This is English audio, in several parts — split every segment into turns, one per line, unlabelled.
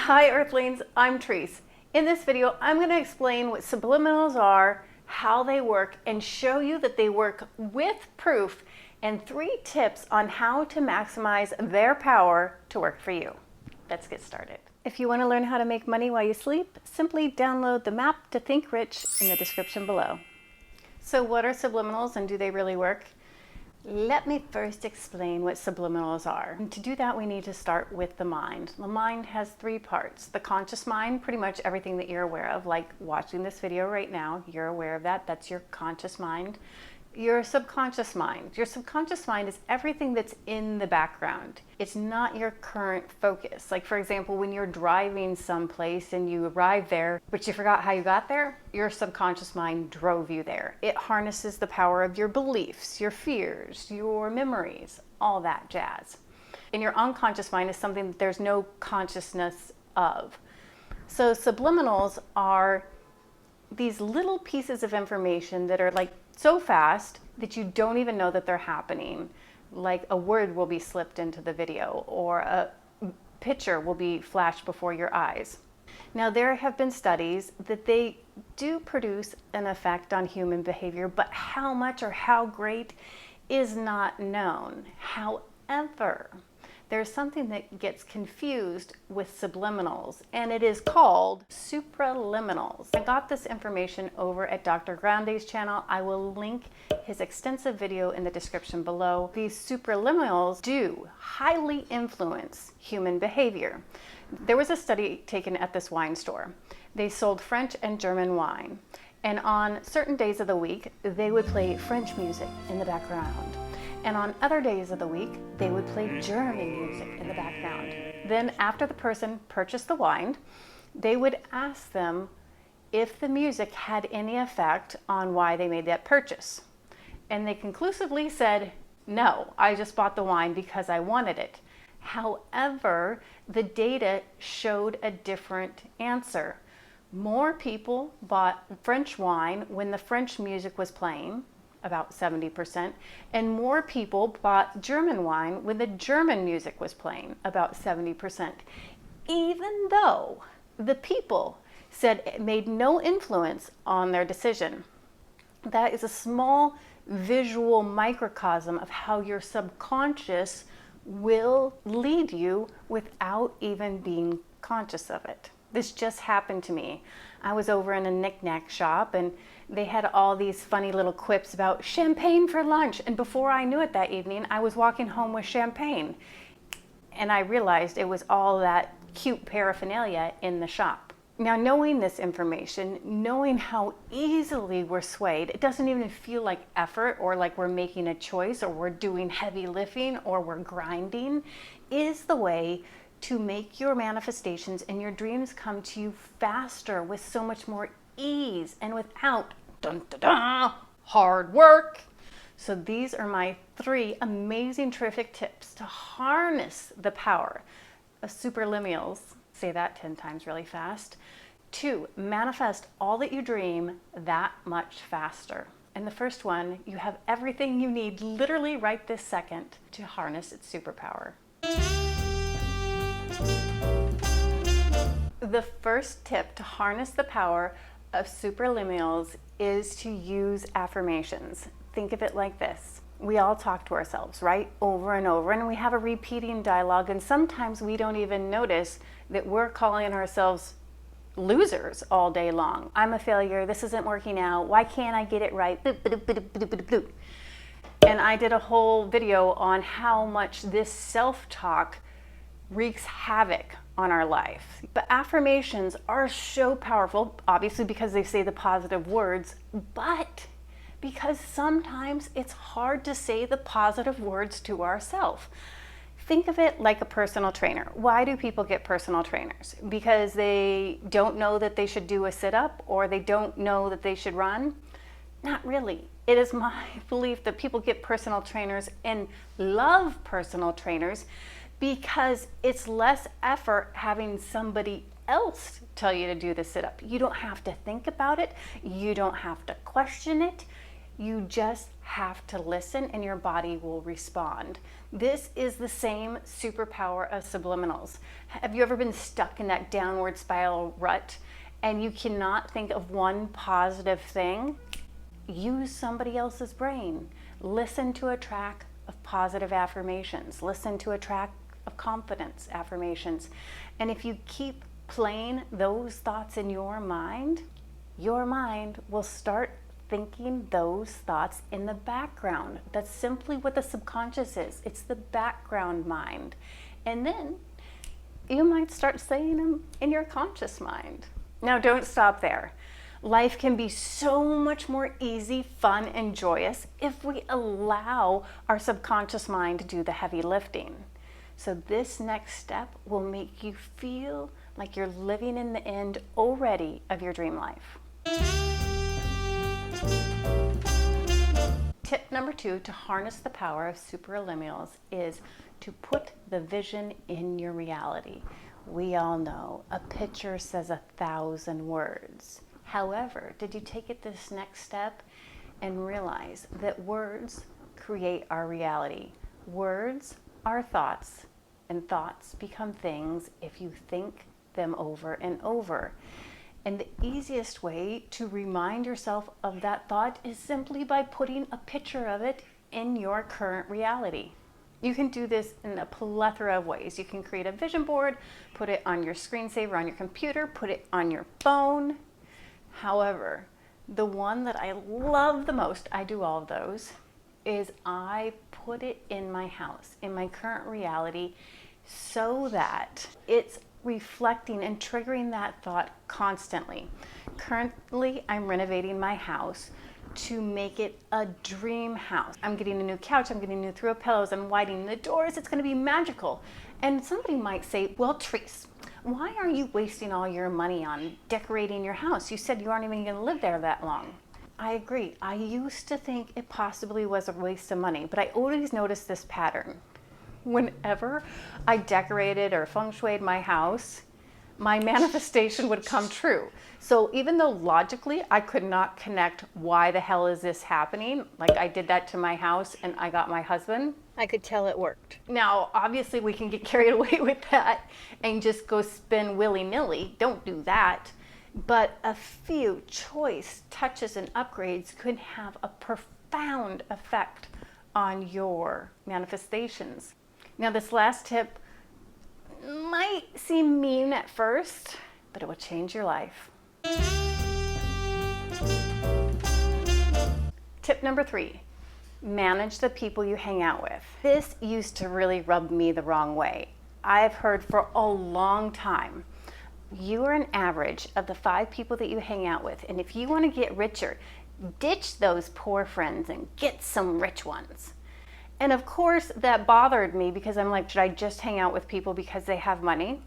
Hi Earthlings, I'm Trice. In this video, I'm going to explain what subliminals are, how they work, and show you that they work with proof and 3 tips on how to maximize their power to work for you. Let's get started. If you want to learn how to make money while you sleep, simply download the map to Think Rich in the description below. So what are subliminals and do they really work? Let me first explain what subliminals are. And to do that, we need to start with the mind. The mind has 3 parts. The conscious mind, pretty much everything that you're aware of, like watching this video right now, you're aware of that. That's your conscious mind. Your subconscious mind. Your subconscious mind is everything that's in the background. It's not your current focus. Like, for example, when you're driving someplace and you arrive there, but you forgot how you got there, your subconscious mind drove you there. It harnesses the power of your beliefs, your fears, your memories, all that jazz. And your unconscious mind is something that there's no consciousness of. So subliminals are these little pieces of information that are like so fast that you don't even know that they're happening. Like a word will be slipped into the video or a picture will be flashed before your eyes. Now there have been studies that they do produce an effect on human behavior, but how much or how great is not known. However, there's something that gets confused with subliminals, and it is called supraliminals. I got this information over at Dr. Grande's channel. I will link his extensive video in the description below. These supraliminals do highly influence human behavior. There was a study taken at this wine store. They sold French and German wine, and on certain days of the week, they would play French music in the background. And on other days of the week, they would play German music in the background. Then after the person purchased the wine, they would ask them if the music had any effect on why they made that purchase. And they conclusively said, no, I just bought the wine because I wanted it. However, the data showed a different answer. More people bought French wine when the French music was playing, about 70%, and more people bought German wine when the German music was playing, about 70%, even though the people said it made no influence on their decision. That is a small visual microcosm of how your subconscious will lead you without even being conscious of it. This just happened to me. I was over in a knick-knack shop and they had all these funny little quips about champagne for lunch. And before I knew it that evening, I was walking home with champagne. And I realized it was all that cute paraphernalia in the shop. Now, knowing this information, knowing how easily we're swayed, it doesn't even feel like effort or like we're making a choice or we're doing heavy lifting or we're grinding, is the way to make your manifestations and your dreams come to you faster with so much more ease and without hard work. So these are my 3 amazing, terrific tips to harness the power of supraliminals. Say that 10 times really fast. 2, manifest all that you dream that much faster. And the first one, you have everything you need literally right this second to harness its superpower. The first tip to harness the power of supraliminals is to use affirmations. Think of it like this. We all talk to ourselves, right? Over and over, and we have a repeating dialogue, and sometimes we don't even notice that we're calling ourselves losers all day long. I'm a failure, this isn't working out, why can't I get it right? And I did a whole video on how much this self-talk wreaks havoc on our life. But affirmations are so powerful, obviously because they say the positive words, but because sometimes it's hard to say the positive words to ourselves. Think of it like a personal trainer. Why do people get personal trainers? Because they don't know that they should do a sit-up or they don't know that they should run? Not really. It is my belief that people get personal trainers and love personal trainers because it's less effort having somebody else tell you to do the sit-up. You don't have to think about it. You don't have to question it. You just have to listen and your body will respond. This is the same superpower of subliminals. Have you ever been stuck in that downward spiral rut and you cannot think of one positive thing? Use somebody else's brain. Listen to a track of positive affirmations. Listen to a track of confidence affirmations. And if you keep playing those thoughts in your mind will start thinking those thoughts in the background. That's simply what the subconscious is. It's the background mind. And then you might start saying them in your conscious mind. Now, don't stop there. Life can be so much more easy, fun, and joyous if we allow our subconscious mind to do the heavy lifting. So this next step will make you feel like you're living in the end already of your dream life. Tip number 2 to harness the power of subliminals is to put the vision in your reality. We all know a picture says 1,000 words. However, did you take it this next step and realize that words create our reality? Words are thoughts, and thoughts become things if you think them over and over. And the easiest way to remind yourself of that thought is simply by putting a picture of it in your current reality. You can do this in a plethora of ways. You can create a vision board, put it on your screensaver on your computer, put it on your phone. However, the one that I love the most, I do all of those, is I put it in my house, in my current reality, so that it's reflecting and triggering that thought constantly. Currently, I'm renovating my house to make it a dream house. I'm getting a new couch, I'm getting new throw pillows, I'm whitening the doors, it's gonna be magical. And somebody might say, well, Trice, why are you wasting all your money on decorating your house? You said you aren't even gonna live there that long. I agree. I used to think it possibly was a waste of money, but I always noticed this pattern. Whenever I decorated or feng shuied my house, my manifestation would come true. So even though logically I could not connect why the hell is this happening, like I did that to my house and I got my husband, I could tell it worked. Now, obviously we can get carried away with that and just go spin willy-nilly. Don't do that. But a few choice touches and upgrades could have a profound effect on your manifestations. Now, this last tip might seem mean at first, but it will change your life. Tip number 3, manage the people you hang out with. This used to really rub me the wrong way. I've heard for a long time, you are an average of the 5 people that you hang out with. And if you want to get richer, ditch those poor friends and get some rich ones. And of course, that bothered me because I'm like, should I just hang out with people because they have money?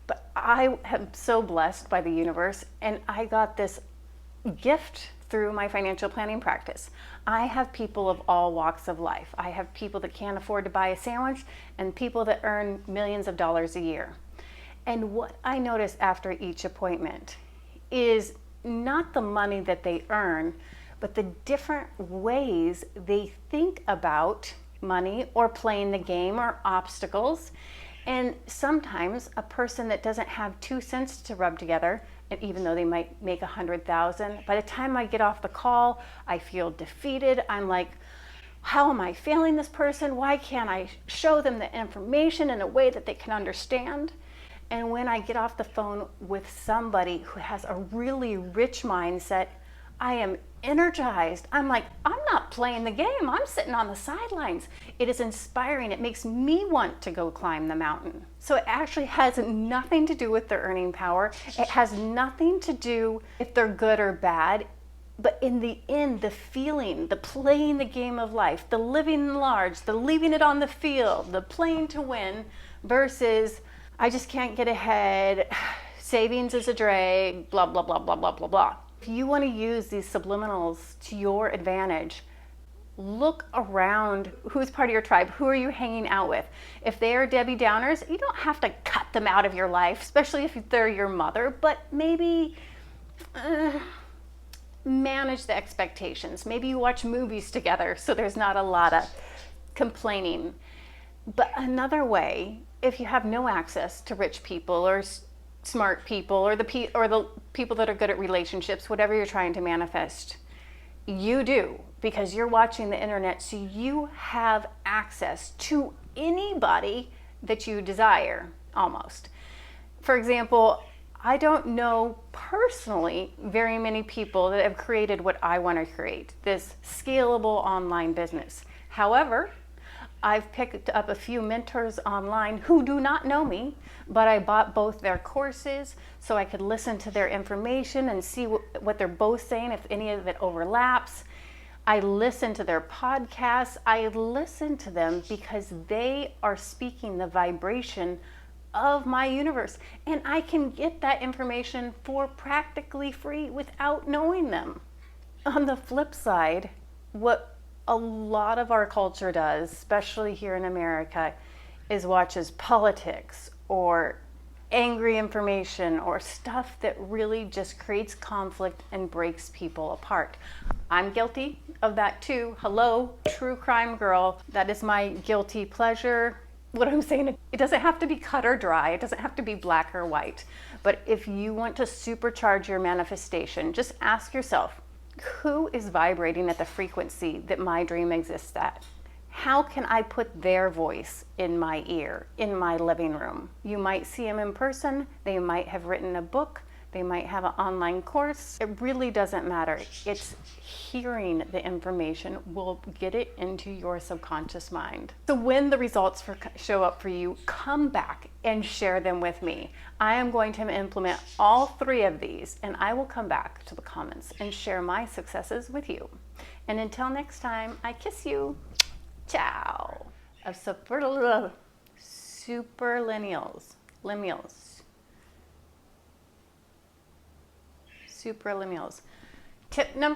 But I am so blessed by the universe, and I got this gift through my financial planning practice. I have people of all walks of life. I have people that can't afford to buy a sandwich and people that earn millions of dollars a year. And what I notice after each appointment is not the money that they earn, but the different ways they think about money or playing the game or obstacles. And sometimes a person that doesn't have 2 cents to rub together, and even though they might make 100,000, by the time I get off the call, I feel defeated. I'm like, how am I failing this person? Why can't I show them the information in a way that they can understand? And when I get off the phone with somebody who has a really rich mindset, I am energized. I'm like, I'm not playing the game. I'm sitting on the sidelines. It is inspiring. It makes me want to go climb the mountain. So it actually has nothing to do with their earning power. It has nothing to do if they're good or bad. But in the end, the feeling, the playing the game of life, the living large, the leaving it on the field, the playing to win versus I just can't get ahead, savings is a drag, blah, blah, blah, blah, blah, blah, blah. If you want to use these subliminals to your advantage, look around who's part of your tribe, who are you hanging out with. If they are Debbie Downers, you don't have to cut them out of your life, especially if they're your mother, but maybe manage the expectations. Maybe you watch movies together, so there's not a lot of complaining. But another way, if you have no access to rich people or smart people or the people that are good at relationships, whatever you're trying to manifest, you do, because you're watching the internet, so you have access to anybody that you desire, almost. For example, I don't know personally very many people that have created what I want to create, this scalable online business. However, I've picked up a few mentors online who do not know me, but I bought both their courses so I could listen to their information and see what they're both saying, if any of it overlaps. I listen to their podcasts. I listen to them because they are speaking the vibration of my universe, and I can get that information for practically free without knowing them. On the flip side, what a lot of our culture does, especially here in America, is watches politics or angry information or stuff that really just creates conflict and breaks people apart. I'm guilty of that too. Hello, true crime girl. That is my guilty pleasure. What I'm saying, it doesn't have to be cut or dry. It doesn't have to be black or white. But if you want to supercharge your manifestation, just ask yourself, who is vibrating at the frequency that my dream exists at? How can I put their voice in my ear, in my living room? You might see them in person. They might have written a book. They might have an online course. It really doesn't matter. It's hearing the information will get it into your subconscious mind. So when the results show up for you, come back and share them with me. I am going to implement all 3 of these, and I will come back to the comments and share my successes with you. And until next time, I kiss you. Ciao. Of Superliminals. Tip number